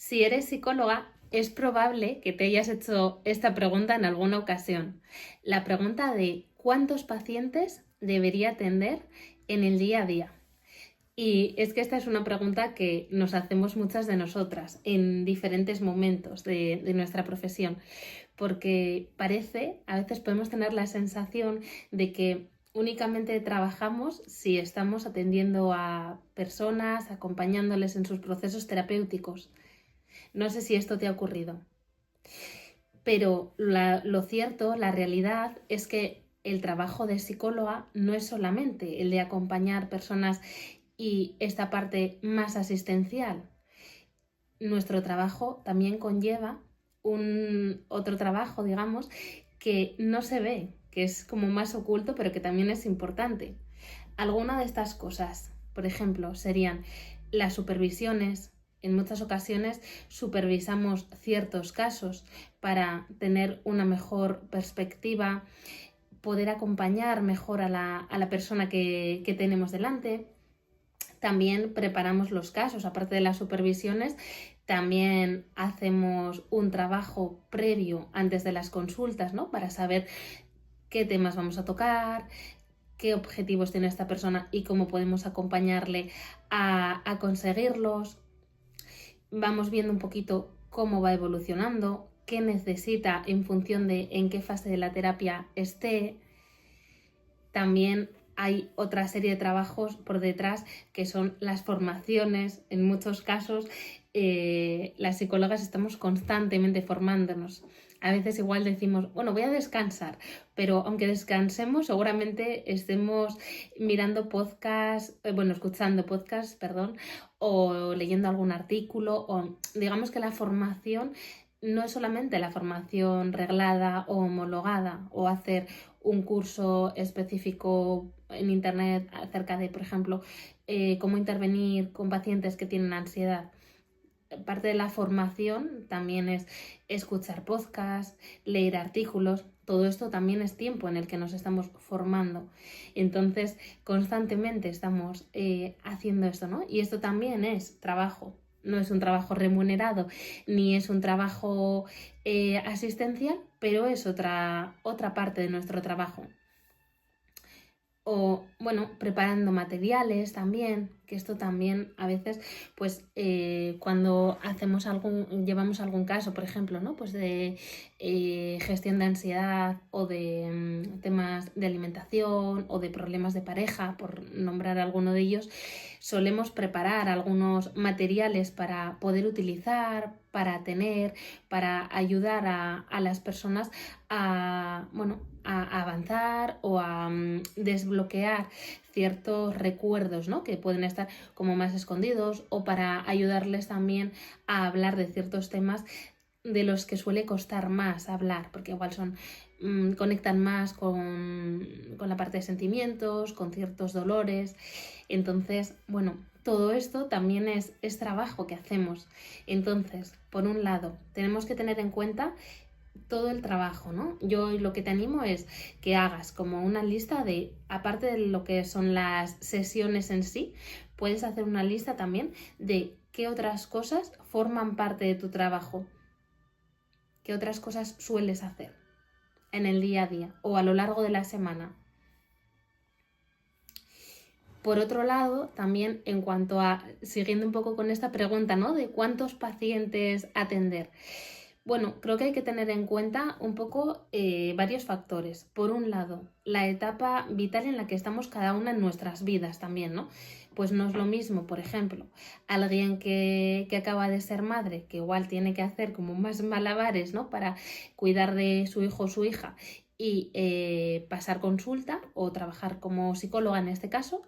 Si eres psicóloga, es probable que te hayas hecho esta pregunta en alguna ocasión. La pregunta de ¿cuántos pacientes debería atender en el día a día? Y es que esta es una pregunta que nos hacemos muchas de nosotras en diferentes momentos de nuestra profesión, porque a veces podemos tener la sensación de que únicamente trabajamos si estamos atendiendo a personas, acompañándoles en sus procesos terapéuticos. No sé si esto te ha ocurrido, pero lo cierto, la realidad es que el trabajo de psicóloga no es solamente el de acompañar personas y esta parte más asistencial. Nuestro trabajo también conlleva otro trabajo, digamos, que no se ve, que es como más oculto, pero que también es importante. Alguna de estas cosas, por ejemplo, serían las supervisiones. En muchas ocasiones supervisamos ciertos casos para tener una mejor perspectiva, poder acompañar mejor a la persona que tenemos delante. También preparamos los casos, aparte de las supervisiones, también hacemos un trabajo previo antes de las consultas, ¿no? Para saber qué temas vamos a tocar, qué objetivos tiene esta persona y cómo podemos acompañarle a conseguirlos. Vamos viendo un poquito cómo va evolucionando, qué necesita en función de en qué fase de la terapia esté. También hay otra serie de trabajos por detrás que son las formaciones. En muchos casos las psicólogas estamos constantemente formándonos. A veces igual decimos, bueno, voy a descansar, pero aunque descansemos seguramente estemos mirando podcast, escuchando podcast, perdón, o leyendo algún artículo, o digamos que la formación no es solamente la formación reglada o homologada o hacer un curso específico en internet acerca de, por ejemplo, cómo intervenir con pacientes que tienen ansiedad. Parte de la formación también es escuchar podcasts, leer artículos. Todo esto también es tiempo en el que nos estamos formando. Entonces, constantemente estamos haciendo esto, ¿no? Y esto también es trabajo. No es un trabajo remunerado ni es un trabajo asistencial, pero es otra parte de nuestro trabajo. O, bueno, preparando materiales también, que esto también a veces, pues cuando llevamos algún caso, por ejemplo, ¿no? Pues de gestión de ansiedad o de temas de alimentación o de problemas de pareja, por nombrar alguno de ellos, solemos preparar algunos materiales para poder utilizar, para tener, para ayudar a las personas a avanzar o a desbloquear ciertos recuerdos, ¿no? Que pueden estar como más escondidos, o para ayudarles también a hablar de ciertos temas de los que suele costar más hablar, porque igual conectan más con la parte de sentimientos, con ciertos dolores. Entonces, bueno, todo esto también es trabajo que hacemos. Entonces, por un lado, tenemos que tener en cuenta todo el trabajo, ¿no? Yo lo que te animo es que hagas como una lista de, aparte de lo que son las sesiones en sí, puedes hacer una lista también de qué otras cosas forman parte de tu trabajo, qué otras cosas sueles hacer en el día a día o a lo largo de la semana. Por otro lado, también en cuanto a, siguiendo un poco con esta pregunta, ¿no? De cuántos pacientes atender. Bueno, creo que hay que tener en cuenta un poco varios factores. Por un lado, la etapa vital en la que estamos cada una en nuestras vidas también, ¿no? Pues no es lo mismo, por ejemplo, alguien que acaba de ser madre, que igual tiene que hacer como más malabares, ¿no? Para cuidar de su hijo o su hija y pasar consulta o trabajar como psicóloga en este caso.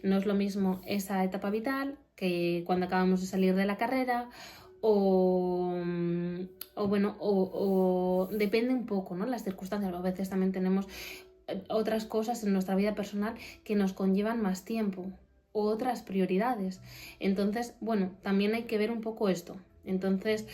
No es lo mismo esa etapa vital que cuando acabamos de salir de la carrera o depende un poco, ¿no? Las circunstancias. A veces también tenemos otras cosas en nuestra vida personal que nos conllevan más tiempo o otras prioridades. Entonces, bueno, también hay que ver un poco esto. Entonces,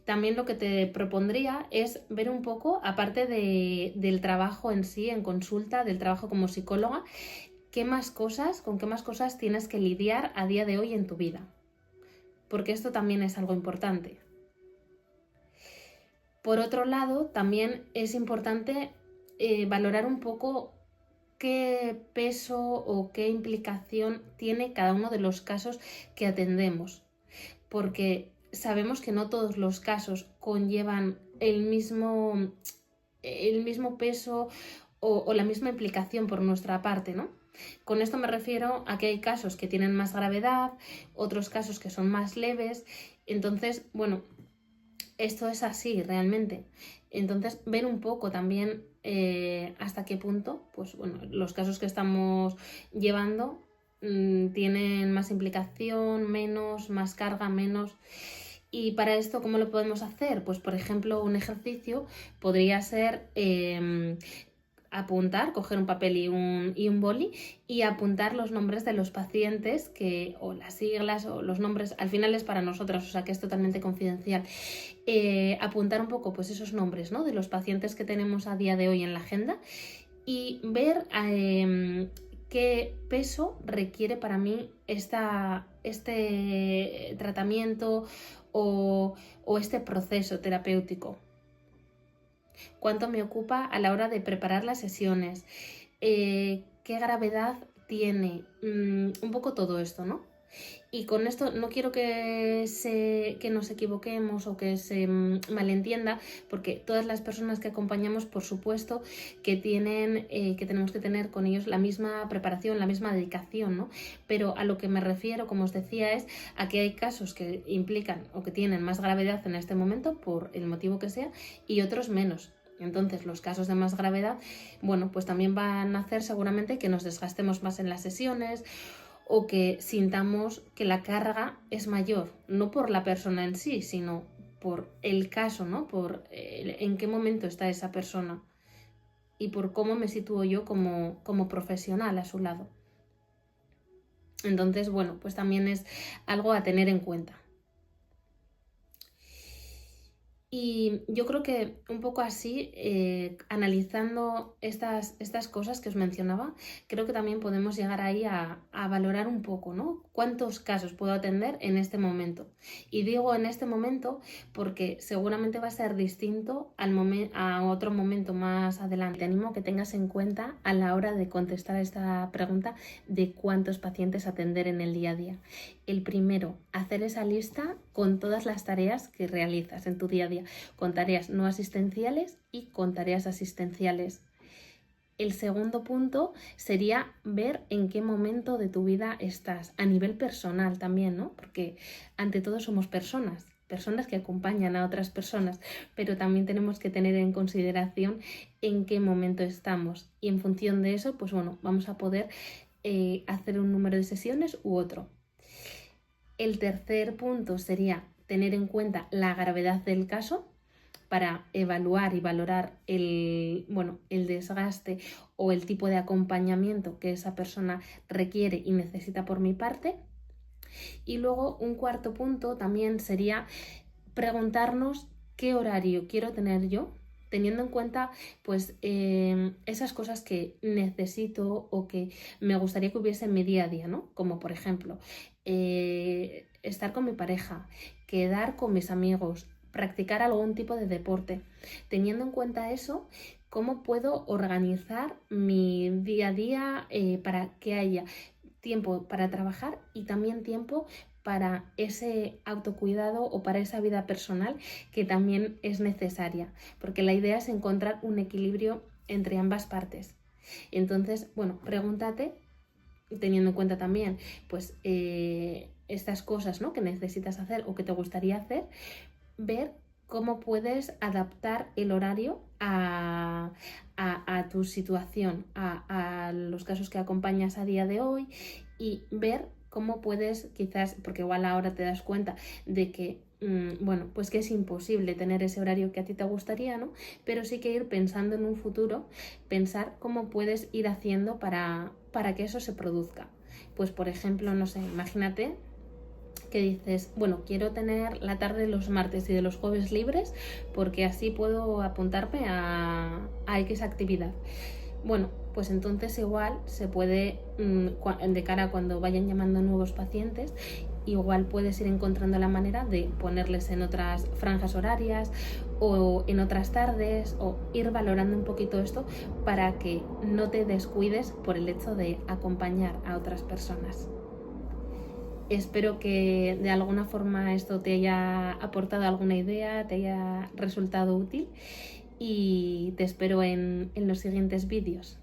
también lo que te propondría es ver un poco, aparte del trabajo en sí, en consulta, del trabajo como psicóloga, con qué más cosas tienes que lidiar a día de hoy en tu vida. porque esto también es algo importante. Por otro lado, también es importante valorar un poco qué peso o qué implicación tiene cada uno de los casos que atendemos, porque sabemos que no todos los casos conllevan el mismo peso o la misma implicación por nuestra parte, ¿no? Con esto me refiero a que hay casos que tienen más gravedad, otros casos que son más leves. Entonces, bueno, esto es así realmente. Entonces, ver un poco también hasta qué punto, pues bueno, los casos que estamos llevando tienen más implicación, menos, más carga, menos. Y para esto, ¿cómo lo podemos hacer? Pues, por ejemplo, un ejercicio podría ser apuntar, coger un papel y un boli y apuntar los nombres de los pacientes o las siglas o los nombres, al final es para nosotras, o sea que es totalmente confidencial. Apuntar un poco pues esos nombres, ¿no?, de los pacientes que tenemos a día de hoy en la agenda y ver qué peso requiere para mí este tratamiento o este proceso terapéutico. Cuánto me ocupa a la hora de preparar las sesiones, qué gravedad tiene, un poco todo esto, ¿no? Y con esto no quiero que nos equivoquemos o que se malentienda, porque todas las personas que acompañamos, por supuesto, que tenemos que tener con ellos la misma preparación, la misma dedicación, ¿no? Pero a lo que me refiero, como os decía, es a que hay casos que implican o que tienen más gravedad en este momento, por el motivo que sea, y otros menos. Entonces, los casos de más gravedad, bueno, pues también van a hacer seguramente que nos desgastemos más en las sesiones o que sintamos que la carga es mayor, no por la persona en sí, sino por el caso, ¿no? Por en qué momento está esa persona y por cómo me sitúo yo como profesional a su lado. Entonces, bueno, pues también es algo a tener en cuenta. Y yo creo que un poco así, analizando estas cosas que os mencionaba, creo que también podemos llegar ahí a valorar un poco, ¿no? ¿Cuántos casos puedo atender en este momento? Y digo en este momento porque seguramente va a ser distinto a otro momento más adelante. Te animo a que tengas en cuenta a la hora de contestar a esta pregunta de cuántos pacientes atender en el día a día. El primero, hacer esa lista con todas las tareas que realizas en tu día a día, con tareas no asistenciales y con tareas asistenciales. El segundo punto sería ver en qué momento de tu vida estás, a nivel personal también, ¿no? Porque ante todo somos personas que acompañan a otras personas, pero también tenemos que tener en consideración en qué momento estamos y en función de eso, pues bueno, vamos a poder hacer un número de sesiones u otro. El tercer punto sería tener en cuenta la gravedad del caso para evaluar y valorar el desgaste o el tipo de acompañamiento que esa persona requiere y necesita por mi parte. Y luego un cuarto punto también sería preguntarnos qué horario quiero tener yo, teniendo en cuenta pues esas cosas que necesito o que me gustaría que hubiese en mi día a día, ¿no? Como por ejemplo estar con mi pareja, quedar con mis amigos, practicar algún tipo de deporte. Teniendo en cuenta eso, ¿cómo puedo organizar mi día a día para que haya tiempo para trabajar y también tiempo para ese autocuidado o para esa vida personal que también es necesaria? Porque la idea es encontrar un equilibrio entre ambas partes. Entonces, bueno, pregúntate, teniendo en cuenta también pues estas cosas, ¿no?, que necesitas hacer o que te gustaría hacer, ver cómo puedes adaptar el horario a tu situación, a los casos que acompañas a día de hoy, y ver cómo puedes, quizás, porque igual ahora te das cuenta de que pues que es imposible tener ese horario que a ti te gustaría, ¿no? Pero sí que ir pensando en un futuro, pensar cómo puedes ir haciendo para que eso se produzca. Pues por ejemplo, no sé, imagínate que dices, bueno, quiero tener la tarde de los martes y de los jueves libres porque así puedo apuntarme a X actividad. Bueno, pues entonces igual se puede, de cara a cuando vayan llamando nuevos pacientes, igual puedes ir encontrando la manera de ponerles en otras franjas horarias o en otras tardes, o ir valorando un poquito esto para que no te descuides por el hecho de acompañar a otras personas. Espero que de alguna forma esto te haya aportado alguna idea, te haya resultado útil, y te espero en los siguientes vídeos.